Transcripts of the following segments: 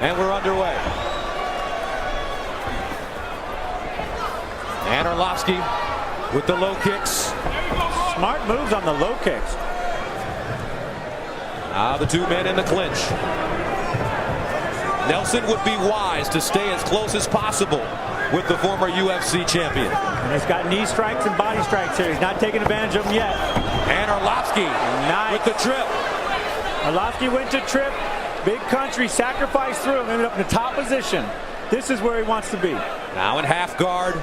And we're underway. And Wardlovski with the low kicks. Smart moves on the low kicks. Now the two men in the clinch. Nelson would be wise to stay as close as possible with the former UFC champion. And he's got knee strikes and body strikes here. He's not taking advantage of them yet. And Wardlovski with the trip. Wardlovski went to trip. Big country, sacrificed through him, ended up in the top position. This is where he wants to be. Now in half guard.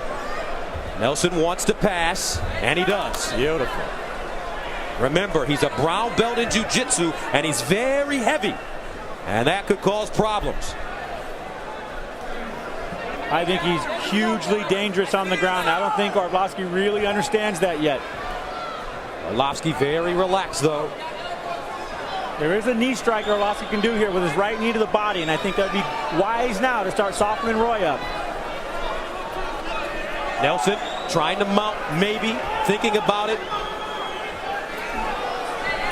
Nelson wants to pass, and he does. Beautiful. Remember, he's a brown belt in jiu-jitsu, and he's very heavy. And that could cause problems. I think he's hugely dangerous on the ground. I don't think Wardlovski really understands that yet. Wardlovski very relaxed, though. There is a knee strike Wardlovski can do here with his right knee to the body, and I think that would be wise now to start softening Roy up. Nelson trying to mount, maybe, thinking about it.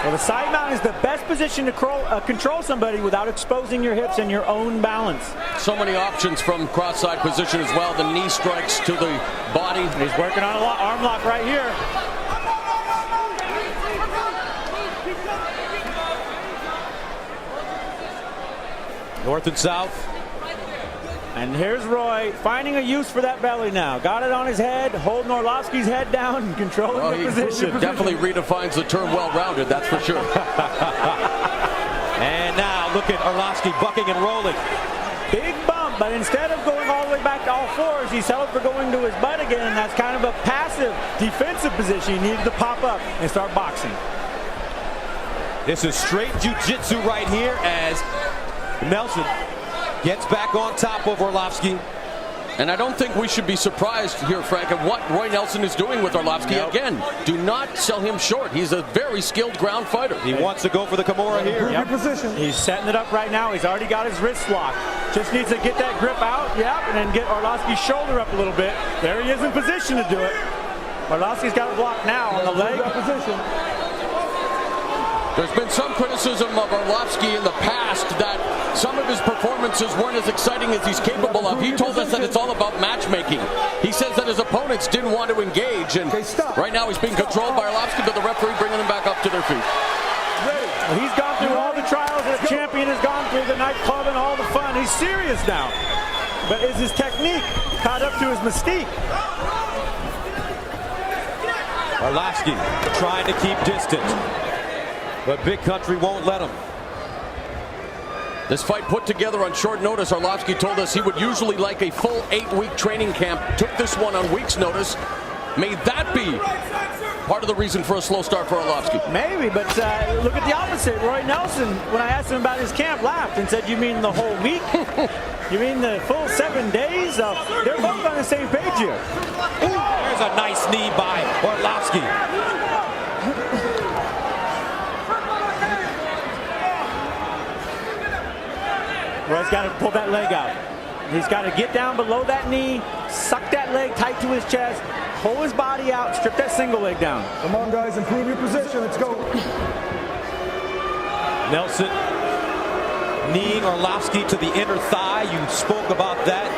Well, the side mount is the best position to control somebody without exposing your hips and your own balance. So many options from cross-side position as well. The knee strikes to the body. He's working on an arm lock right here. North and south. And here's Roy finding a use for that belly now. Got it on his head, holding Wardlovski's head down and controlling the position. Definitely redefines the term well-rounded, that's for sure. And now look at Wardlovski bucking and rolling. Big bump, but instead of going all the way back to all fours, he settled for going to his butt again, and that's kind of a passive defensive position. He needed to pop up and start boxing. This is straight jiu-jitsu right here as Nelson gets back on top of Wardlovski. And I don't think we should be surprised here, Frank, at what Roy Nelson is doing with Wardlovski. Nope. Again, do not sell him short. He's a very skilled ground fighter. He wants to go for the Kimura here. Yep. He's setting it up right now. He's already got his wrist locked. Just needs to get that grip out, and then get Wardlovski's shoulder up a little bit. There he is in position to do it. Wardlovski's got it blocked now on the leg. There's been some criticism of Wardlovski in the past that some of his performances weren't as exciting as he's capable of. He told us that it's all about matchmaking. He says that his opponents didn't want to engage, and right now he's being controlled by Wardlovski, but the referee bringing him back up to their feet. Well, he's gone through all the trials that a champion has gone through, the nightclub and all the fun. He's serious now. But is his technique caught up to his mystique? Wardlovski trying to keep distance, but Big Country won't let him. This fight put together on short notice. Wardlovski told us he would usually like a full 8-week training camp. Took this one on week's notice. May that be part of the reason for a slow start for Wardlovski? Maybe, but look at the opposite. Roy Nelson, when I asked him about his camp, laughed and said, "You mean the whole week? You mean the full 7 days?" They're both on the same page here. Ooh, there's a nice knee by Wardlovski. Roy's got to pull that leg out. He's got to get down below that knee, suck that leg tight to his chest, pull his body out, strip that single leg down. Come on, guys, improve your position. Let's go. Nelson kneeing Wardlovski to the inner thigh. You spoke about that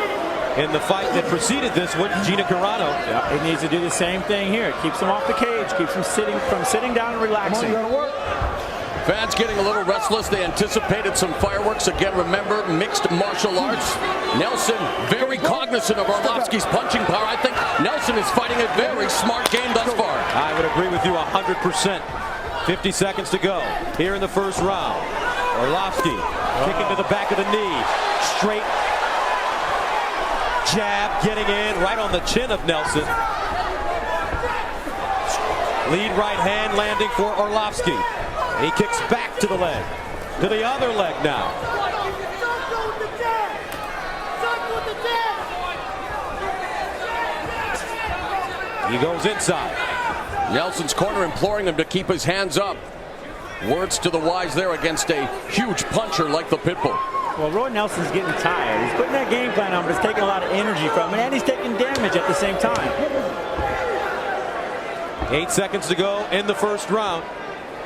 in the fight that preceded this one, Gina Carano. Yeah, he needs to do the same thing here. It keeps him off the cage, keeps him from sitting down and relaxing. Come on, you gotta work. Fans getting a little restless. They anticipated some fireworks. Again, remember, mixed martial arts. Nelson very cognizant of Wardlovski's punching power. I think Nelson is fighting a very smart game thus far. I would agree with you 100%. 50 seconds to go here in the first round. Wardlovski kicking to the back of the knee. Straight jab getting in right on the chin of Nelson. Lead right hand landing for Wardlovski. He kicks back to the leg, to the other leg now. He goes inside. Nelson's corner imploring him to keep his hands up. Words to the wise there against a huge puncher like the Pitbull. Well, Roy Nelson's getting tired. He's putting that game plan on, but it's taking a lot of energy from him, and he's taking damage at the same time. 8 seconds to go in the first round.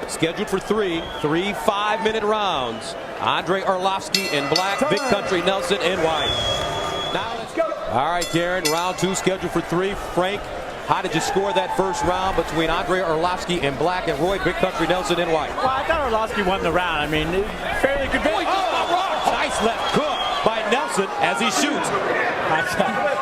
scheduled for three 5-minute rounds. Andrei Wardlovski in black, Big Country Nelson in white. Now let's go. All right, Karen, round 2 scheduled for 3. Frank, how did you score that first round between Andrei Wardlovski in black and Roy Big Country Nelson in white? Well, I thought Wardlovski won the round. I mean, fairly convincing. Nice left hook by Nelson as he shoots.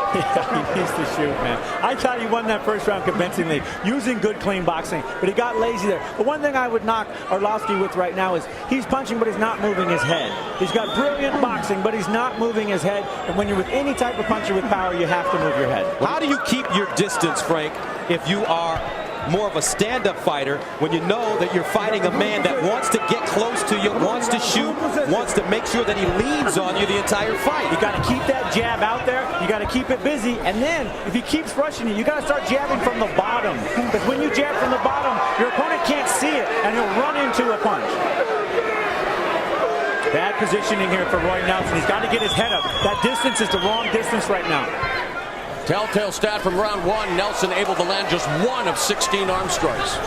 He needs to shoot, man. I thought he won that first round convincingly, using good, clean boxing, but he got lazy there. The one thing I would knock Wardlovski with right now is he's punching, but he's not moving his head. He's got brilliant boxing, but he's not moving his head. And when you're with any type of puncher with power, you have to move your head. How do you keep your distance, Frank, if you are more of a stand-up fighter, when you know that you're fighting a man that wants to get close to you, wants to shoot, wants to make sure that he leans on you the entire fight? You got to keep that jab out there. You got to keep it busy. And then, if he keeps rushing you got to start jabbing from the bottom. Because when you jab from the bottom, your opponent can't see it, and he'll run into a punch. Bad positioning here for Roy Nelson. He's got to get his head up. That distance is the wrong distance right now. Telltale stat from round 1, Nelson able to land just 1 of 16 arm strikes.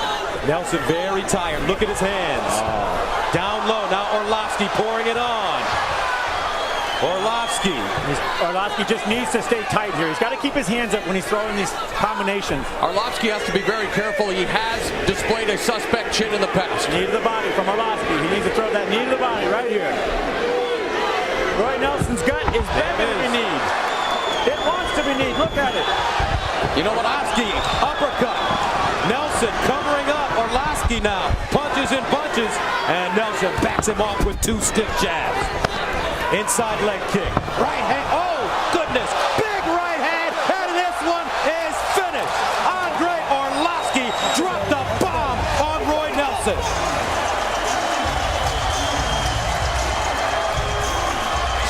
Nelson very tired. Look at his hands. Down low. Now Wardlovski pouring it on. Wardlovski just needs to stay tight here. He's got to keep his hands up when he's throwing these combinations. Wardlovski has to be very careful. He has displayed a suspect chin in the past. Knee to the body from Wardlovski. He needs to throw that knee to the body right here. Roy Nelson's gut is better than he needs. It wants to be kneed. Look at it. You know what? Wardlovski, uppercut. Nelson covering up. Wardlovski now punches and bunches, and Nelson backs him off with 2 stiff jabs. Inside leg kick. Right hand. Oh, goodness. Big right hand, and this one is finished. Andrei Wardlovski dropped the bomb on Roy Nelson.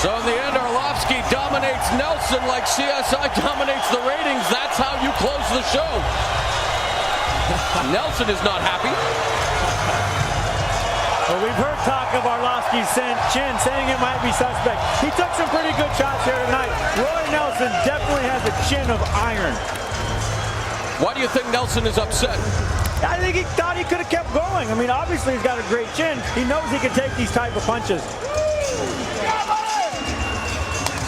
So in the end, Wardlovski dominates Nelson like CSI dominates the ratings. That's how you close the show. Nelson is not happy. Well, we've heard talk of Wardlovski's chin, saying it might be suspect. He took some pretty good shots here tonight. Roy Nelson definitely has a chin of iron. Why do you think Nelson is upset? I think he thought he could have kept going. I mean, obviously he's got a great chin. He knows he can take these type of punches.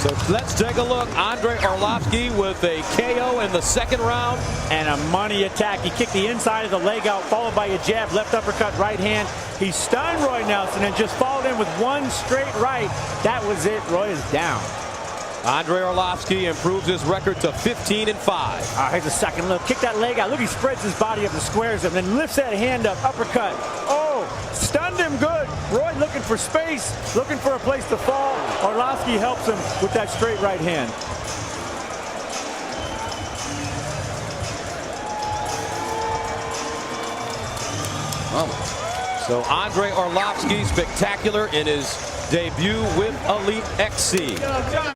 So let's take a look. Andrei Wardlovski with a KO in the second round. And a money attack. He kicked the inside of the leg out, followed by a jab, left uppercut, right hand. He stunned Roy Nelson and just followed in with 1 straight right. That was it. Roy is down. Andrei Wardlovski improves his record to 15-5. Here's a second look. Kick that leg out. Look, he spreads his body up and squares him, then lifts that hand up, uppercut. Oh, stunned him good. Roy looking for space, looking for a place to fall. Wardlovski helps him with that straight right hand. So Andrei Wardlovski spectacular in his debut with Elite XC.